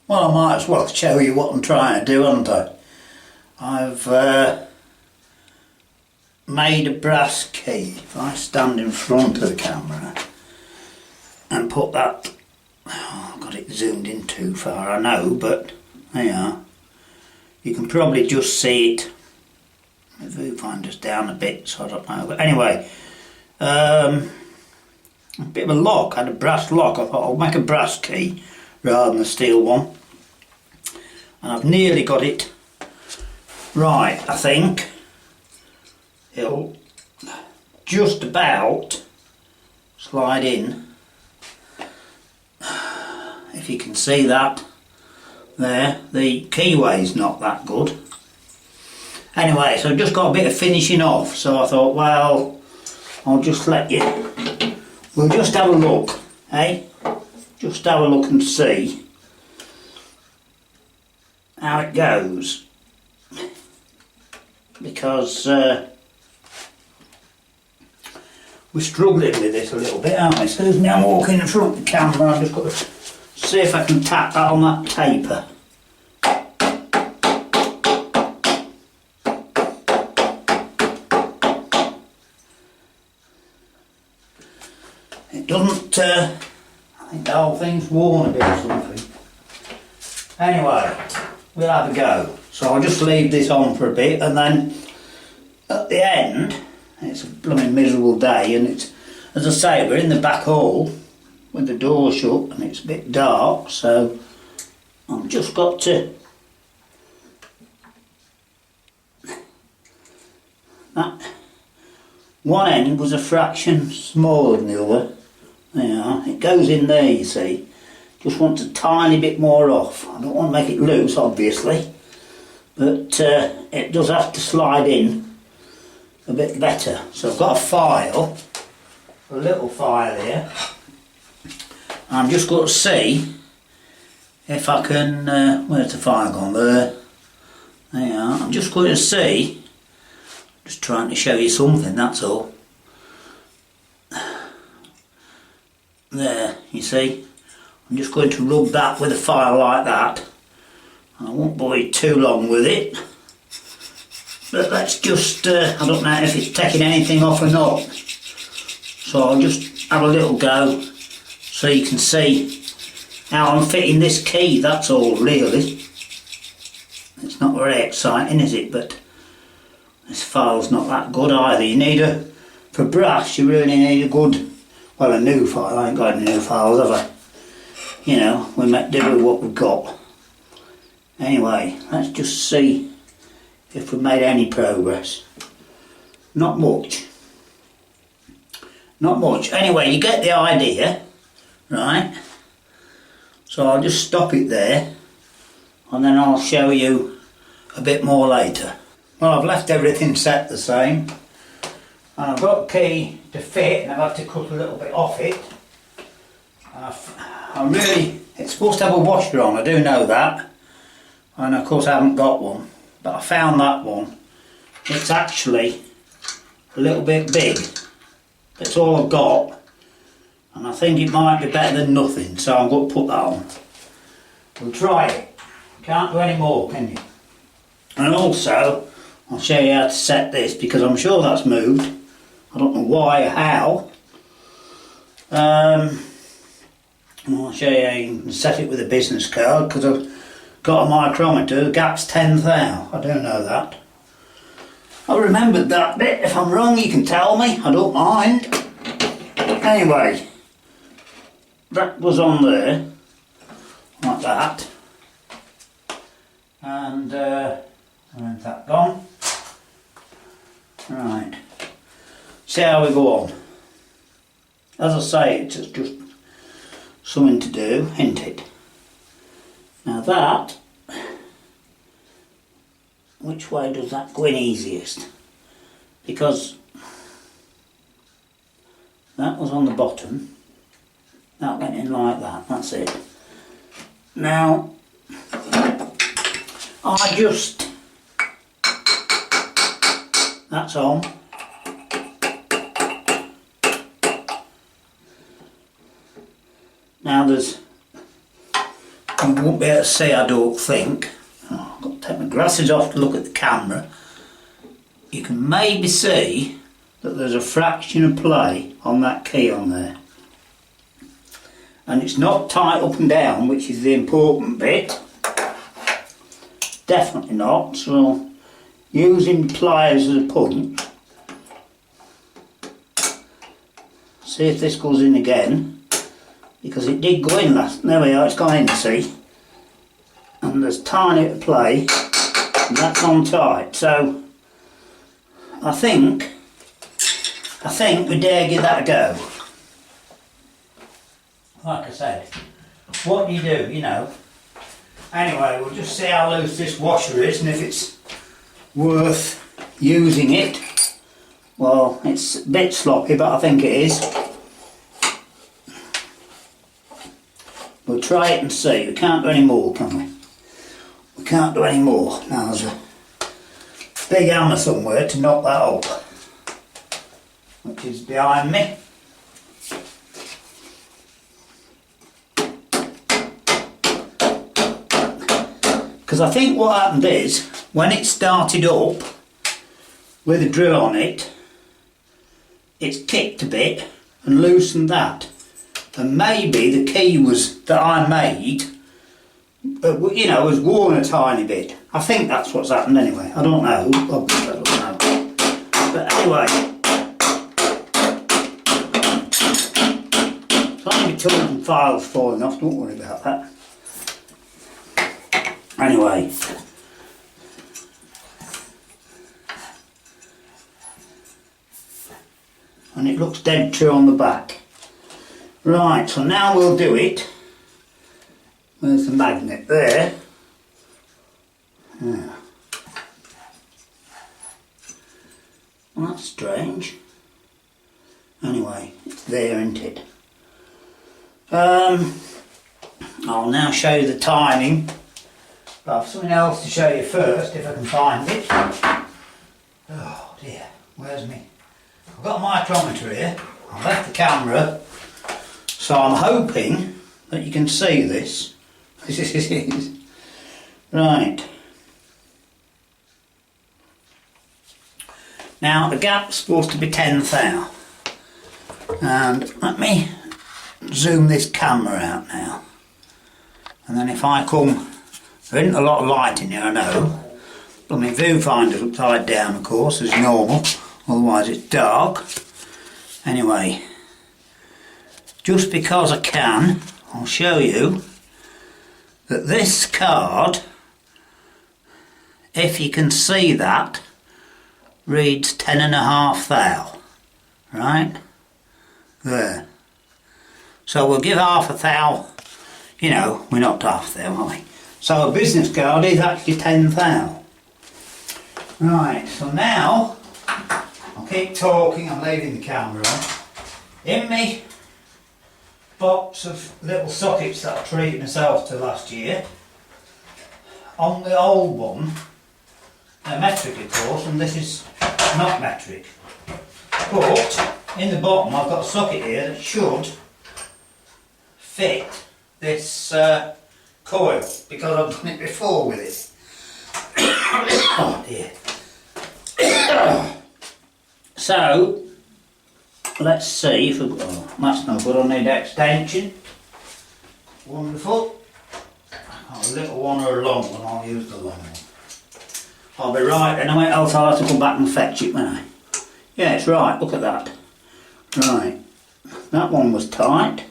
Well, I might as well show you what I'm trying to do, haven't I? I've made a brass key. If I stand in front of the camera and put that, oh, I've got it zoomed in too far, I know, but there you are. You can probably just see it. The viewfinder's down a bit, so I don't know. But anyway, a bit of a lock. I had a brass lock. I thought I'll make a brass key rather than a steel one. And I've nearly got it right, I think. It'll just about slide in. If you can see that there, the keyway's not that good. Anyway, so I've just got a bit of finishing off, so I thought, well, I'll just let you, we'll just have a look, eh? Just have a look and see how it goes, because we're struggling with this a little bit, aren't we? So as I'm walking in front of the camera, I've just got to see if I can tap that on that taper. It doesn't, I think the whole thing's worn a bit or something. Anyway, we'll have a go. So I'll just leave this on for a bit, and then at the end, it's a blooming miserable day, and it's, as I say, we're in the back hall with the door shut and it's a bit dark, so I've just got to, that one end was a fraction smaller than the other. There you are. It goes in there, you see. Just want a tiny bit more off. I don't want to make it loose, obviously, but it does have to slide in a bit better. So I've got a file, a little file here. I'm just going to see if I can, where's the file gone? There you are. I'm just going to see, just trying to show you something, that's all. There, you see, I'm just going to rub that with a file like that. I won't bore you too long with it, but let's just, I don't know if it's taking anything off or not, so I'll just have a little go so you can see how I'm fitting this key, that's all really. It's not very exciting, is it? But this file's not that good either. You need a, for brass you really need a good, well, a new file. I ain't got any new files, have I? You know, we make do with what we've got. Anyway, let's just see if we've made any progress. Not much. Not much. Anyway, you get the idea, right? So I'll just stop it there, and then I'll show you a bit more later. Well, I've left everything set the same. And I've got a key to fit, and I've had to cut a little bit off it. I'm really, it's supposed to have a washer on, I do know that. And of course I haven't got one, but I found that one. It's actually a little bit big. That's all I've got. And I think it might be better than nothing, so I'm going to put that on. We'll try it. Can't do any more, can you? And also, I'll show you how to set this, because I'm sure that's moved. I don't know why or how. I'll show you how you can set it with a business card, because I've got a micrometer, the gap's 10th thou. I do know that. I remembered that bit. If I'm wrong you can tell me, I don't mind. Anyway, that was on there, like that. And where's that gone? Right. See how we go on. As I say, it's just something to do, isn't it? Now that, which way does that go in easiest? Because that was on the bottom, that went in like that, that's it. Now, I just, that's on. Now there's You won't be able to see, I don't think. Oh, I've got to take my glasses off to look at the camera. You can maybe see that there's a fraction of play on that key on there. And it's not tight up and down, which is the important bit. Definitely not. So using pliers as a punch. See if this goes in again. Because it did go in last. There we are, it's gone in, see. And there's tiny bit of play. And that's on tight. So I think we dare give that a go. Like I said, what you do, you know. Anyway, we'll just see how loose this washer is and if it's worth using it. Well, it's a bit sloppy, but I think it is. We'll try it and see. We can't do any more, can we? We can't do any more. Now there's a big hammer somewhere to knock that up, which is behind me. Because I think what happened is, when it started up with a drill on it, it's kicked a bit and loosened that. And maybe the key that I made, you know, was worn a tiny bit. I think that's what's happened anyway. I don't know. Obviously I don't know. But anyway, it's only my tools and files falling off, don't worry about that. Anyway, and it looks dead true on the back. Right, so now we'll do it. There's the magnet there. Yeah. Well, that's strange. Anyway, it's there, isn't it? I'll now show you the timing. But I've something else to show you first, if I can find it. Oh dear, where's me? I've got a micrometer here. I left the camera, so I'm hoping that you can see this. Right. Now the gap's supposed to be 10 thou. And let me zoom this camera out now. And then if I come, there isn't a lot of light in here, I know. But my viewfinder's upside down, of course, as normal. Otherwise it's dark. Anyway, just because I can, I'll show you that this card, if you can see that, reads 10.5 thou. Right? There. So we'll give half a thou, you know, we're not half thou, are we? So a business card is actually 10 thou. Right, so now, I'll keep talking, I'm leaving the camera on. In me box of little sockets that I treated myself to last year, on the old one, they're metric of course, and this is not metric. But, in the bottom I've got a socket here that should fit this coil, because I've done it before with it. Oh dear. So, let's see if we've got, oh, that's no good, I need extension. Wonderful. Oh, a little one or a long one, I'll use the long one. I'll be right, and else I'll have to come back and fetch it, won't I? Yeah, it's right, look at that. Right, that one was tight.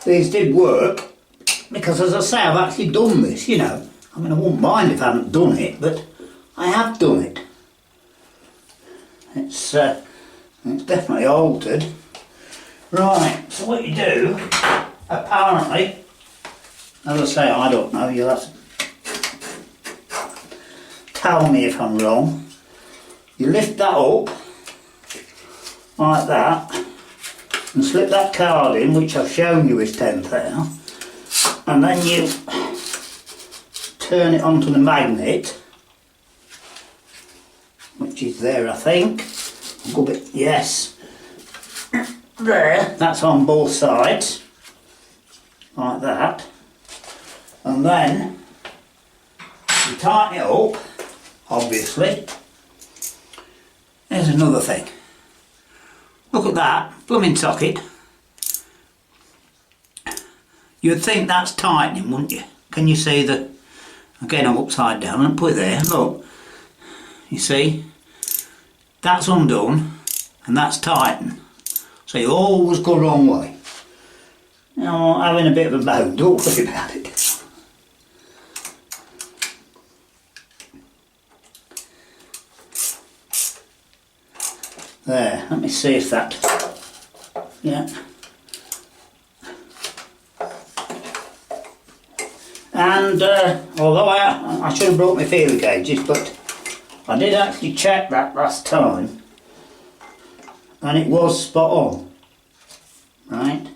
These did work, because as I say, I've actually done this, you know. I mean, I wouldn't mind if I hadn't done it, but I have done it. It's definitely altered. Right, so what you do, apparently, as I say, I don't know, you'll have to tell me if I'm wrong. You lift that up, like that, and slip that card in, which I've shown you is 10 thou, and then you turn it onto the magnet, which is there I think. Go a bit, yes, there, that's on both sides. like that, and then you tighten it up, obviously. Here's another thing. Look at that, blooming socket. You'd think that's tightening, wouldn't you? Can you see the... Again, I'm upside down, and put it there, look. You see? That's undone, and that's tightened. So you always go the wrong way. Now, I'm having a bit of a moan, don't worry about it. There, let me see if that... Yeah. And although I should have brought my feeler gauges, but I did actually check that last time, and it was spot on, right?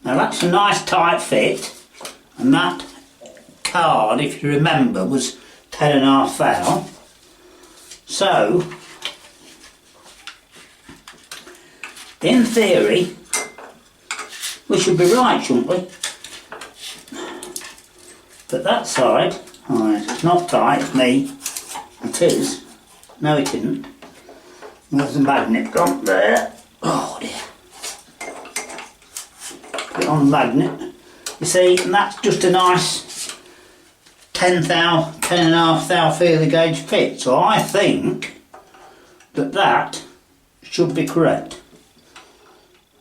Now that's a nice tight fit, and that card, if you remember, was 10.5 thou. So, in theory, we should be right, shouldn't we? But that side, right, it's not tight, it's me. It is. No, it isn't. There's the magnet gone there. Oh dear. Put it on the magnet. You see, and that's just a nice 10.5 thou feeler gauge fit. So I think that should be correct.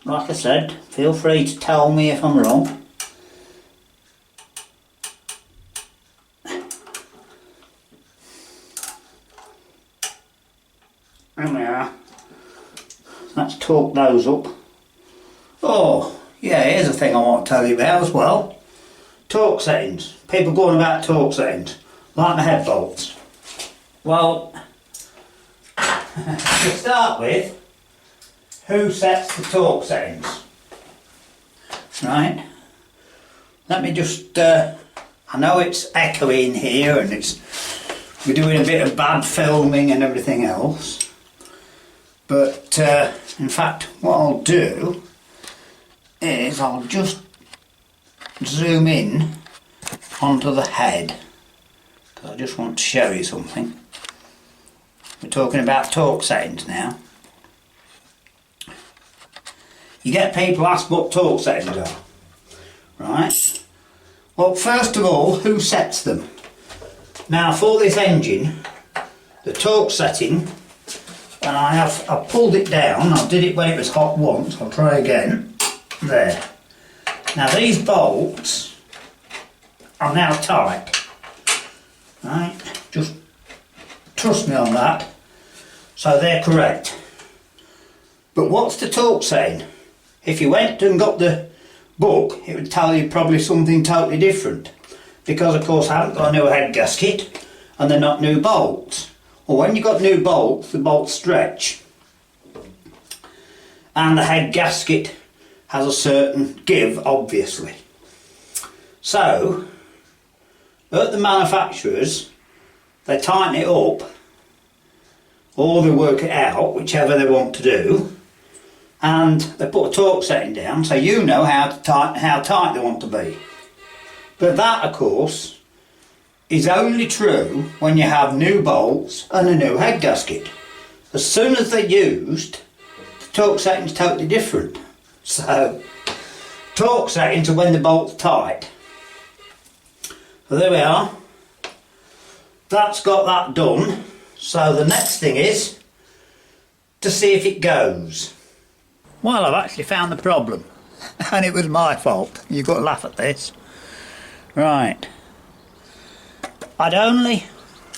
Like I said, feel free to tell me if I'm wrong. There we are. Let's torque those up. Oh, yeah, here's a thing I want to tell you about as well. Torque settings. People going about torque settings, like the head bolts. Well, to start with, who sets the torque settings? Right? Let me just, I know it's echoing here and we're doing a bit of bad filming and everything else. But in fact, what I'll do is I'll just zoom in onto the head, because I just want to show you something. We're talking about torque settings now. You get people ask what torque settings are, right? Well, first of all, who sets them? Now, for this engine, the torque setting, and I pulled it down. I did it when it was hot once. I'll try again. There. Now these bolts are now tight. Right? Just trust me on that. So they're correct. But what's the torque saying? If you went and got the book, it would tell you probably something totally different. Because of course I haven't got a new head gasket and they're not new bolts. Well, when you've got new bolts, the bolts stretch. And the head gasket has a certain give, obviously. So, at the manufacturers, they tighten it up, or they work it out, whichever they want to do, and they put a torque setting down so you know how tight they want to be. But that, of course, is only true when you have new bolts and a new head gasket. As soon as they're used, the torque setting's totally different. So, torque settings are when the bolt's tight. So there we are. That's got that done. So the next thing is to see if it goes. Well, I've actually found the problem. And it was my fault. You've got to laugh at this. Right.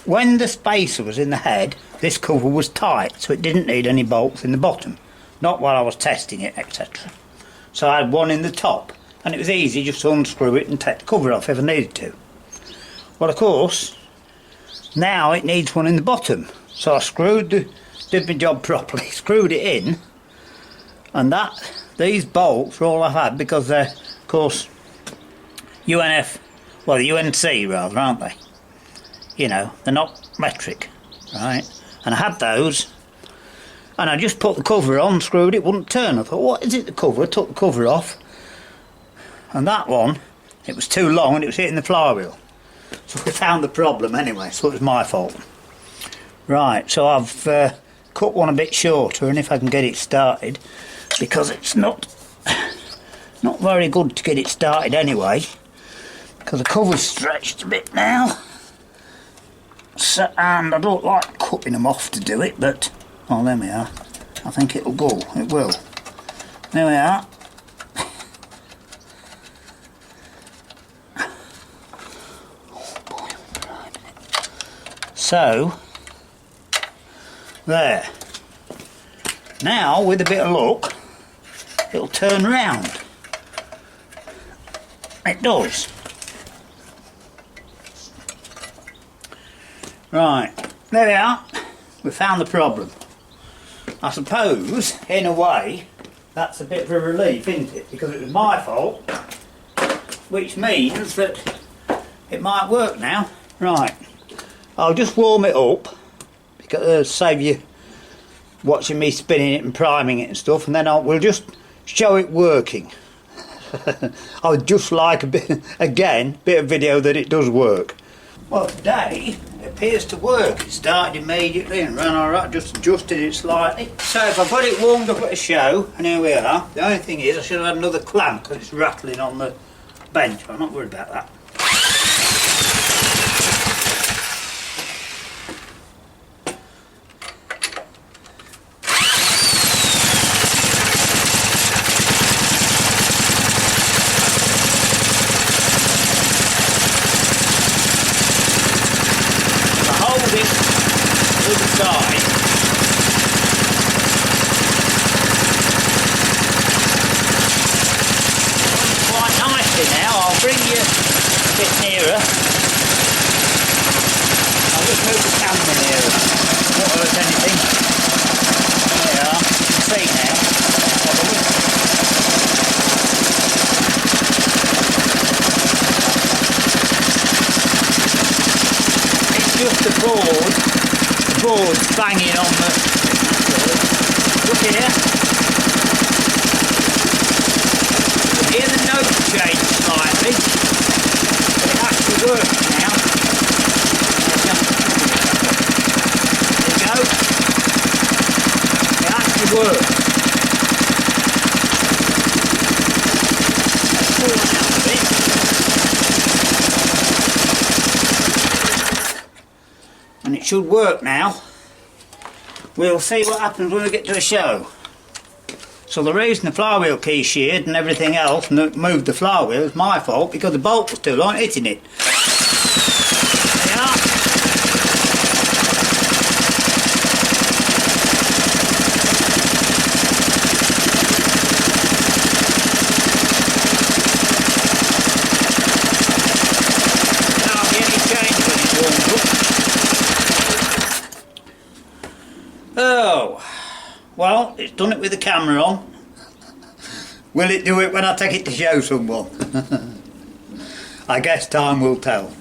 When the spacer was in the head, this cover was tight, so it didn't need any bolts in the bottom. Not while I was testing it, etc. So I had one in the top, and it was easy just to unscrew it and take the cover off if I needed to. Well, of course, now it needs one in the bottom. So I did my job properly, screwed it in, and these bolts are all I've had because they're, of course, UNF well, UNC rather, aren't they? You know, they're not metric, right? And I had those, and I just put the cover on, screwed it, wouldn't turn. I thought, what is it, the cover? I took the cover off, and that one, it was too long and it was hitting the flywheel. So we found the problem anyway, so it was my fault. Right, so I've cut one a bit shorter, and if I can get it started, because it's not very good to get it started anyway, because the cover's stretched a bit now. So, and I don't like cutting them off to do it, but oh, there we are. I think it'll go. It will. There we are. Oh boy, so there. Now, with a bit of luck, it'll turn round. It does. Right, there we are. We found the problem. I suppose, in a way, that's a bit of a relief, isn't it? Because it was my fault, which means that it might work now. Right, I'll just warm it up, because save you watching me spinning it and priming it and stuff, and then we'll just show it working. I would just like a bit of video that it does work. Well, today it appears to work. It started immediately and ran alright, just adjusted it slightly. So if I've got it warmed up at a show, and here we are, the only thing is I should have had another clamp because it's rattling on the bench. I'm not worried about that. Quite nicely now. I'll bring you a bit nearer. I'll just move the camera nearer. Not hurt anything. There we are. You can see now. It's just the board's banging on the... Look here. Hear the note change slightly, but it actually works now. There you go. It actually works. Let's pull it out a bit. And it should work now. We'll see what happens when we get to the show. So the reason the flywheel key sheared and everything else and moved the flywheel is my fault because the bolt was too long hitting it. There you are. Now I'll get any change when it's warmed up. Oh, well, it's done it with the camera on. Will it do it when I take it to show someone? I guess time will tell.